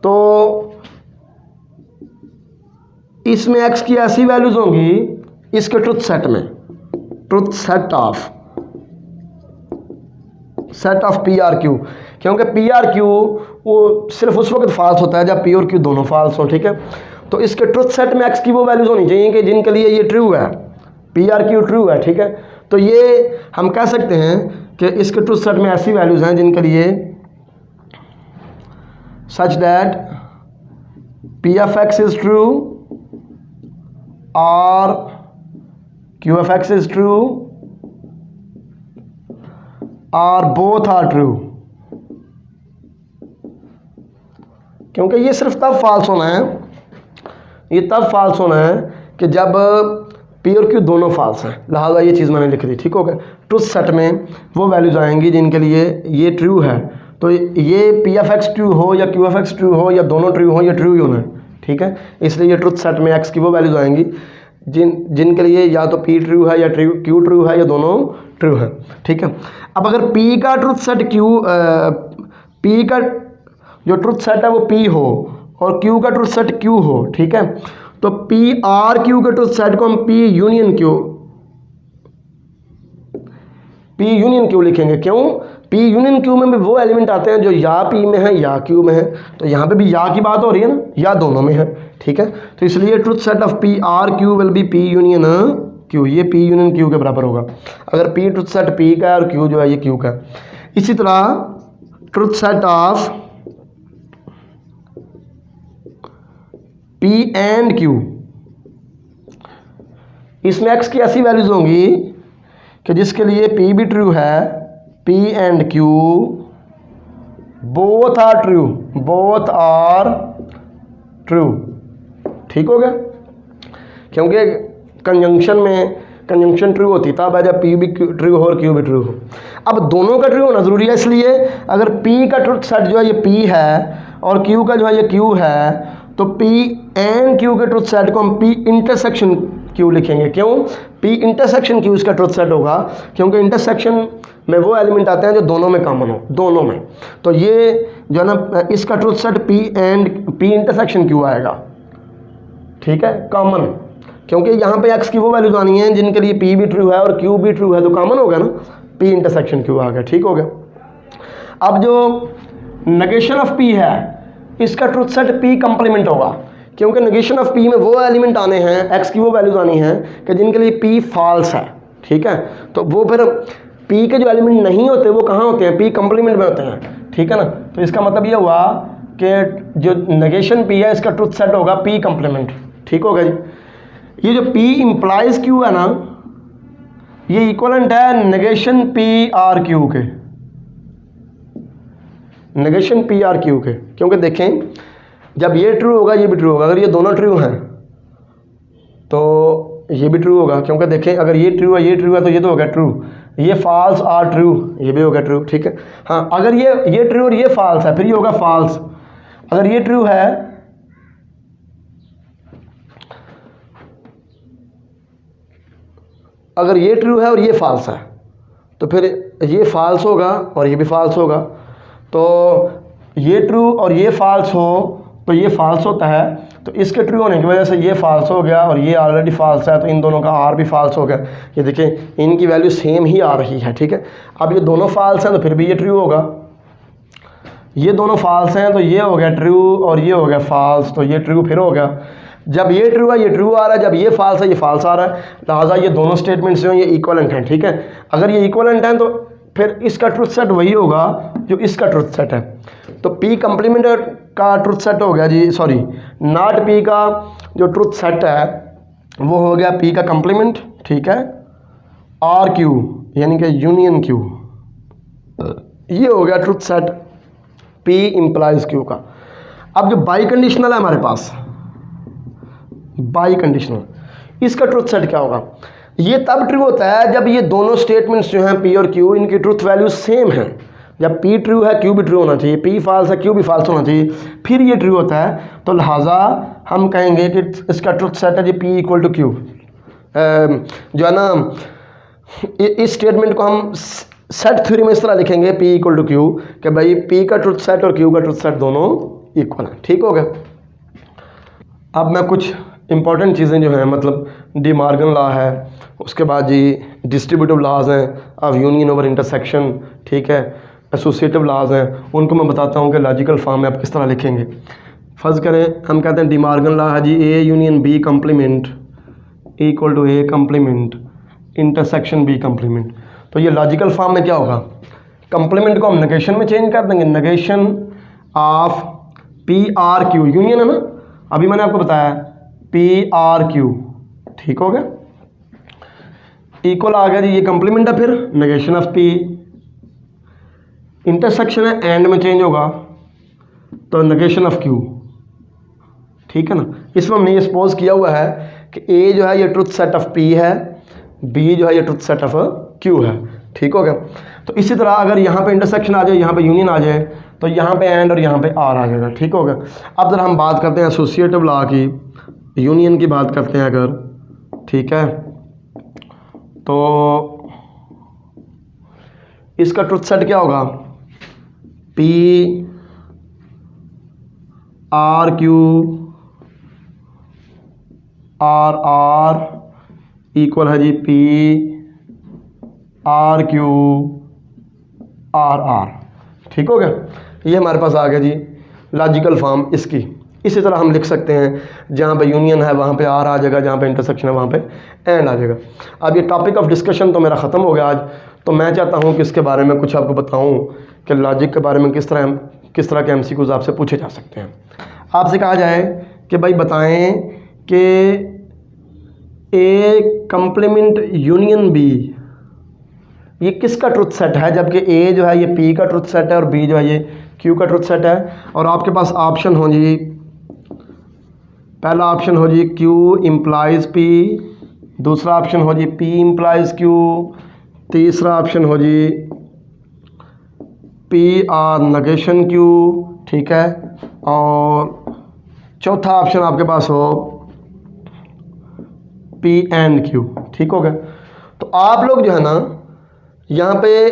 तो इसमें X की ऐसी वैल्यूज़ होंगी इसके ट्रुथ सेट में, truth set of set of P R Q, क्योंकि पी आर क्यू वो सिर्फ उस वक्त फॉल्स होता है जब पी और क्यू दोनों फॉल्स हो, ठीक है। तो इसके ट्रुथ सेट में एक्स की वो वैल्यूज होनी चाहिए कि जिनके लिए ये ट्रू है, पी आर क्यू ट्रू है, ठीक है। तो ये हम कह सकते हैं कि इसके ट्रुथ सेट में ऐसी वैल्यूज हैं जिनके लिए such that P F X is true और Q F X is true और बोथ आर ट्रू। क्योंकि ये सिर्फ तब फॉल्स होना है, ये तब फॉल्स होना है कि जब पी और क्यू दोनों फॉल्स हैं, लिहाजा ये चीज़ मैंने लिख दी, ठीक हो गया। ट्रुथ सेट में वो वैल्यूज आएंगी जिनके लिए ये ट्रू है, तो ये पी एफ एक्स ट्रू हो या क्यू एफ एक्स ट्रू हो या दोनों ट्रू हो, ये ट्रू ही होना है, ठीक है। इसलिए ये ट्रुथ सेट में एक्स की वो वैल्यूज आएंगी जिनके लिए या तो पी ट्रू है या क्यू ट्रू है या दोनों ट्रू है, ठीक है। अब अगर पी का ट्रुथ सेट पी का जो ट्रुथ सेट है वो पी हो और क्यू का ट्रुथ सेट क्यू हो, ठीक है, तो पी आर क्यू के ट्रुथ सेट को हम पी यूनियन क्यू लिखेंगे। क्यों? पी यूनियन क्यू में भी वो एलिमेंट आते हैं जो या पी में है या क्यू में है, तो यहाँ पे भी या की बात हो रही है ना, या दोनों में है, ठीक है। तो इसलिए truth set of P R Q will be P union Q, ये पी यूनियन क्यू के बराबर होगा अगर पी ट्रुथ सेट पी का है और क्यू जो है ये क्यू का है। इसी तरह truth set of P and Q, इसमें एक्स की ऐसी वैल्यूज होंगी कि जिसके लिए पी भी ट्रू है, P and Q both are true, ठीक हो गया। क्योंकि कंजंक्शन ट्रू होती तब है जब पी भी ट्रू हो और क्यू भी ट्रू हो। अब दोनों का ट्रू होना ज़रूरी है, इसलिए अगर पी का ट्रुथ सेट जो है ये पी है और क्यू का जो है ये क्यू है, तो पी एंड क्यू के ट्रुथ सेट को हम पी इंटरसेक्शन क्यू लिखेंगे। क्यों? पी इंटरसेक्शन क्यू इसका ट्रुथ सेट होगा, क्योंकि इंटरसेक्शन में वो एलिमेंट आते हैं जो दोनों में कॉमन हो, दोनों में। तो ये जो है ना, इसका truth set P intersection Q आएगा, ठीक है, कॉमन। क्योंकि यहाँ पे एक्स की वो वैल्यूज आनी है जिनके लिए पी भी ट्रू है और क्यू भी ट्रू है, तो कॉमन हो गया ना, पी इंटरसेक्शन क्यू आ गया, ठीक हो गया। अब जो नेगेशन ऑफ पी है इसका ट्रुथ सेट पी कंप्लीमेंट होगा, क्योंकि नेगेशन ऑफ पी में वो एलिमेंट आने हैं, एक्स की वो वैल्यूज आनी हैं कि जिनके लिए पी फॉल्स है, ठीक है। तो वो फिर पी के जो एलिमेंट नहीं होते वो कहाँ होते हैं? पी कंप्लीमेंट में होते हैं, ठीक है ना। तो इसका मतलब ये हुआ कि जो नेगेशन पी है इसका ट्रुथ सेट होगा पी कंप्लीमेंट, ठीक होगा जी। ये जो पी इम्प्लाइज क्यू है ना, ये इक्वलेंट है नेगेशन पी आर क्यू के, नेगेशन पी आर क्यू के। क्योंकि देखें जब ये ट्रू होगा ये भी ट्रू होगा, अगर ये दोनों ट्रू हैं तो ये भी ट्रू होगा, क्योंकि देखें अगर ये ट्रू है ये ट्रू है तो ये तो हो गया ट्रू, ये फॉल्स आर ट्रू, ये भी हो गया ट्रू, ठीक है। हाँ, अगर ये ट्रू और ये फॉल्स है फिर ये होगा फॉल्स। अगर ये ट्रू है अगर ये ट्रू है और ये फॉल्स है तो फिर ये फॉल्स होगा और ये भी फॉल्स होगा। तो ये ट्रू और ये फॉल्स हो तो ये फॉल्स होता है, तो इसके ट्रू होने की वजह से ये फॉल्स हो गया और ये ऑलरेडी फॉल्स है, तो इन दोनों का आर भी फॉल्स हो गया। ये देखें इनकी वैल्यू सेम ही आ रही है, ठीक है। अब ये दोनों फॉल्स हैं तो फिर भी ये ट्रू होगा, ये दोनों फॉल्स हैं तो ये हो गया ट्रू और ये हो गया फॉल्स, तो ये ट्रू फिर हो गया। जब ये ट्रू है ये ट्रू आ रहा है, जब ये फॉल्स है ये फॉल्स आ रहा है, लिहाजा ये दोनों स्टेटमेंट्स जो हैं ये इक्वलेंट हैं, ठीक है। अगर ये इक्वलेंट हैं तो फिर इसका ट्रुथ सेट वही होगा जो इसका ट्रुथ सेट है। तो पी कंप्लीमेंट का ट्रुथ सेट हो गया जी, सॉरी नॉट पी का जो ट्रुथ सेट है वो हो गया पी का कंप्लीमेंट, ठीक है, आर क्यू यानी कि यूनियन क्यू, ये हो गया truth set P implies Q का। अब जो बाई कंडीशनल है हमारे पास, बाई कंडीशनल, इसका ट्रुथ सेट क्या होगा? ये तब ट्रू होता है जब ये दोनों स्टेटमेंट्स जो हैं पी और क्यू इनकी ट्रुथ वैल्यू सेम है। जब पी ट्रू है क्यू भी ट्रू होना चाहिए, पी फॉल्स है क्यू भी फॉल्स होना चाहिए, फिर ये ट्रू होता है। तो लिहाजा हम कहेंगे कि इसका ट्रुथ सेट है जी पी इक्वल टू क्यू। जो है ना, इस स्टेटमेंट को हम सेट थ्योरी में इस तरह लिखेंगे पी इक्वल टू क्यू कि भाई पी का ट्रुथ सेट और क्यू का ट्रुथ सेट दोनों इक्वल है, ठीक हो गया। अब मैं कुछ इंपॉर्टेंट चीज़ें जो हैं, मतलब डी मॉर्गन लॉ है, उसके बाद जी डिस्ट्रीब्यूटिव लॉज हैं ऑफ यूनियन ओवर इंटरसेक्शन, ठीक है, एसोसिएटिव लॉज हैं, उनको मैं बताता हूँ कि लॉजिकल फॉर्म में आप किस तरह लिखेंगे। फर्ज करें हम कहते हैं डी मॉर्गन लॉ है जी A union B complement equal to A complement intersection B complement. तो ये लॉजिकल फॉर्म में क्या होगा, कम्प्लीमेंट को हम नेगेशन में चेंज कर देंगे, negation of P R Q, union है ना, अभी मैंने आपको बताया पी आर क्यू, ठीक हो गया, इक्वल आ गया जी, ये कम्प्लीमेंट है, फिर नेगेशन ऑफ पी, इंटरसेक्शन है एंड में चेंज होगा तो नेगेशन ऑफ क्यू, ठीक है ना। इसमें हमने ये सपोज किया हुआ है कि ए जो है ये ट्रुथ सेट ऑफ पी है, बी जो है ये ट्रुथ सेट ऑफ क्यू है, ठीक हो गया। तो इसी तरह अगर यहाँ पे इंटरसेक्शन आ जाए, यहाँ पे यूनियन आ जाए, तो यहाँ पे एंड और यहाँ पे आर आ जाएगा, ठीक हो गया। अब जरा हम बात करते हैं एसोसिएटिव लॉ की, यूनियन की बात करते हैं अगर, ठीक है, तो इसका ट्रुथ सेट क्या होगा, P R Q R R equal है जी P R Q R R, ठीक हो गया। ये हमारे पास आ गया जी लॉजिकल फॉर्म इसकी। इसी तरह हम लिख सकते हैं जहाँ पे यूनियन है वहाँ पे आर आ जाएगा, जहाँ पे इंटरसेक्शन है वहाँ पे एंड आ जाएगा। अब ये टॉपिक ऑफ डिस्कशन तो मेरा ख़त्म हो गया आज, तो मैं चाहता हूँ कि इसके बारे में कुछ आपको बताऊँ कि लॉजिक के बारे में किस तरह के एमसीक्यूज़ आपसे पूछे जा सकते हैं। आपसे कहा जाए कि भाई बताएं कि ए कम्प्लीमेंट यूनियन बी ये किसका ट्रुथ सेट है, जबकि ए जो है ये पी का ट्रुथ सेट है और बी जो है ये क्यू का ट्रुथ सेट है। और आपके पास ऑप्शन हो जी, पहला ऑप्शन हो जी क्यू इम्प्लाइज पी, दूसरा ऑप्शन हो जी पी इम्प्लाइज क्यू, तीसरा ऑप्शन हो जी पी आर नेगेशन क्यू, ठीक है, और चौथा ऑप्शन आपके पास हो पी एंड क्यू, ठीक हो गया। तो आप लोग जो है ना यहाँ पे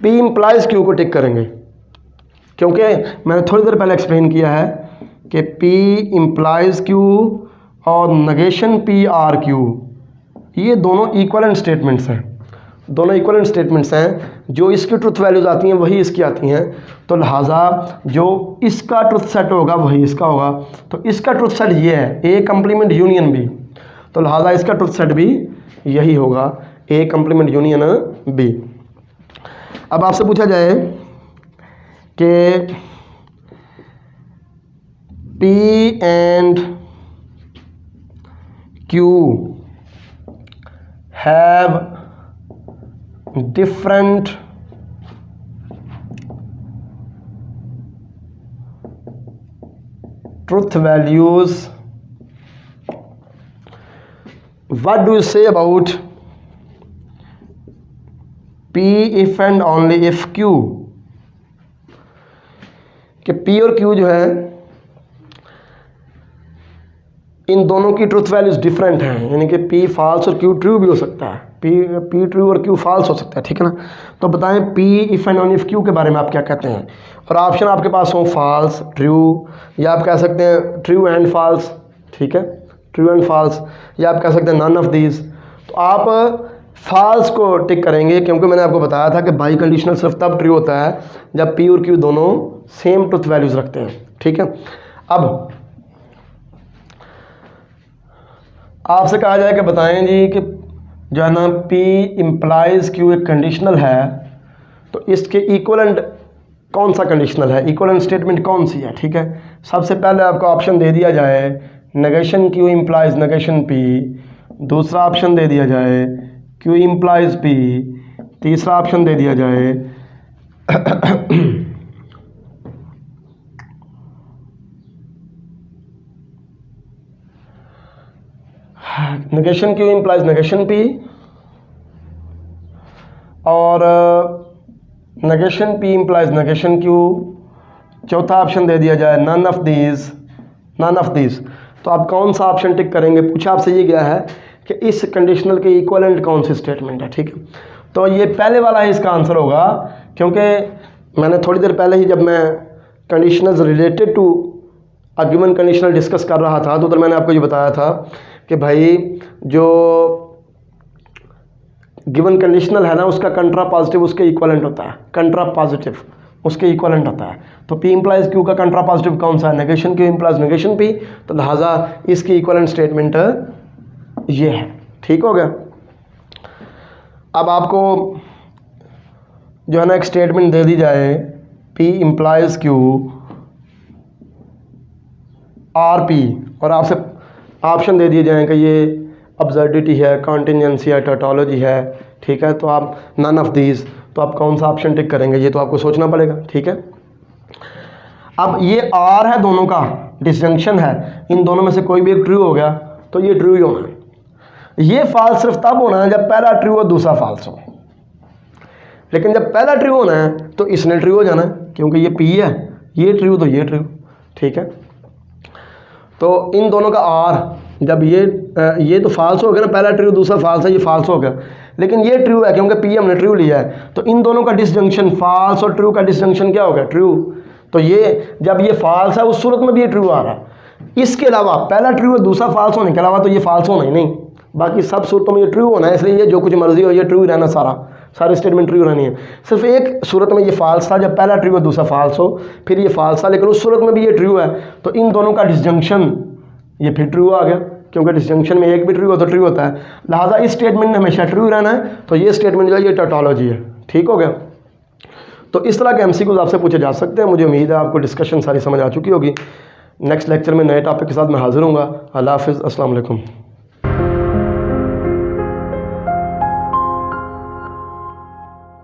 पी इम्प्लाइज क्यू को टिक करेंगे, क्योंकि मैंने थोड़ी देर पहले एक्सप्लेन किया है कि पी इम्प्लाइज क्यू और नेगेशन पी आर क्यू ये दोनों इक्विवेलेंट स्टेटमेंट्स हैं, दोनों इक्विवेलेंट स्टेटमेंट्स हैं। जो इसकी ट्रुथ वैल्यूज आती हैं वही इसकी आती हैं, तो लिहाजा जो इसका ट्रुथ सेट होगा वही इसका होगा। तो इसका ट्रुथ सेट ये है ए कम्प्लीमेंट यूनियन बी, तो लिहाजा इसका ट्रुथ सेट भी यही होगा ए कम्प्लीमेंट यूनियन बी। अब आपसे पूछा जाए कि P and Q have different truth values, what do you say about P if and only if Q, कि P और Q जो है इन दोनों की ट्रुथ वैल्यूज डिफरेंट हैं, यानी कि P फॉल्स और Q ट्रू भी हो सकता है, P ट्रू और Q फॉल्स हो सकता है, ठीक है ना। तो बताएं P if and only if Q के बारे में आप क्या कहते हैं। और ऑप्शन आपके पास हो फॉल्स, ट्रू, या आप कह सकते हैं ट्रू एंड फॉल्स, ठीक है, ट्रू एंड फॉल्स, या आप कह सकते हैं नन ऑफ दीज। तो आप फॉल्स को टिक करेंगे, क्योंकि मैंने आपको बताया था कि बाई कंडीशनल सिर्फ तब ट्रू होता है जब P और Q दोनों सेम ट्रुथ वैल्यूज रखते हैं, ठीक है। अब आपसे कहा जाए कि बताएं जी कि जो है ना P इम्प्लाइज Q एक कंडीशनल है, तो इसके इक्वलेंट कौन सा कंडीशनल है, इक्वलेंट स्टेटमेंट कौन सी है, ठीक है। सबसे पहले आपको ऑप्शन दे दिया जाए negation Q implies negation P, दूसरा ऑप्शन दे दिया जाए Q इम्प्लाइज P, तीसरा ऑप्शन दे दिया जाए negation Q implies negation P, और negation P implies negation Q, चौथा ऑप्शन दे दिया जाए none of these, none of these. तो आप कौन सा ऑप्शन टिक करेंगे, पूछा आपसे ये गया है कि इस कंडीशनल के इक्वलेंट कौन सी स्टेटमेंट है, ठीक है। तो ये पहले वाला ही इसका आंसर होगा, क्योंकि मैंने थोड़ी देर पहले ही जब मैं conditionals related to a given conditional discuss कर रहा था, तो उधर मैंने आपको ये बताया था कि भाई जो गिवन कंडीशनल है ना उसका कंट्रा पॉजिटिव उसके इक्वलेंट होता है, कंट्रा पॉजिटिव उसके इक्वलेंट होता है। तो P इम्प्लाइज Q का कंट्रा पॉजिटिव कौन सा है? Negation Q implies negation P, तो लिहाजा इसकी इक्वलेंट स्टेटमेंट ये है। ठीक हो गया। अब आपको जो है ना एक स्टेटमेंट दे दी जाए P implies Q R P, और आपसे ऑप्शन दे दिए जाएँ कि ये अब्सर्डिटी है, कॉन्टीजेंसी है, टोटोलॉजी है, ठीक है, तो आप नन ऑफ दीज, तो आप कौन सा ऑप्शन टिक करेंगे? ये तो आपको सोचना पड़ेगा। ठीक है, अब ये आर है, दोनों का डिसजंक्शन है, इन दोनों में से कोई भी एक ट्रू हो गया तो ये ट्रू ही होना है। ये फॉल्स सिर्फ तब होना है जब पहला ट्रू और दूसरा फॉल्स हो, लेकिन जब पहला ट्रू होना है तो इसने ट्रू हो जाना है, क्योंकि ये पी है, ये ट्रू तो ये ट्रू। ठीक है, तो इन दोनों का आर, जब ये तो फॉल्स हो गया ना, पहला ट्रू दूसरा फॉल्स है, ये फॉल्स हो गया, लेकिन ये ट्रू है क्योंकि पी हमने ट्रू लिया है, तो इन दोनों का डिसजंक्शन, फॉल्स और ट्रू का डिसजंक्शन क्या हो गया? ट्रू। तो ये जब ये फॉल्स है उस सूरत में भी ये ट्रू आ रहा है। इसके अलावा पहला ट्रू और दूसरा फॉल्स होने के अलावा तो ये फॉल्स होना ही नहीं, बाकी सब सूरतों में ये ट्रू होना है, इसलिए ये जो कुछ मर्जी हो ये ट्रू ही रहना, सारी स्टेटमेंट ट्रू रहनी है। सिर्फ एक सूरत में ये फॉल्स था जब पहला ट्रू और दूसरा फॉल्स हो, फिर ये फॉल्स था, लेकिन उस सूरत में भी ये ट्रू है, तो इन दोनों का डिसजंक्शन ये फिर ट्रू आ गया, क्योंकि डिसजंक्शन में एक भी ट्रू हो तो ट्रू होता है, लिहाजा इस स्टेटमेंट में हमेशा ट्रू रहना है। तो ये स्टेटमेंट जो है ये टोटोलॉजी है। ठीक हो गया। तो इस तरह के एमसीक्यूज आपसे पूछे जा सकते हैं। मुझे उम्मीद है आपको डिस्कशन सारी समझ आ चुकी होगी। नेक्स्ट लेक्चर में नए टॉपिक के साथ मैं हाजिर हूँगा। अल्लाह हाफिज़, अस्सलाम वालेकुम।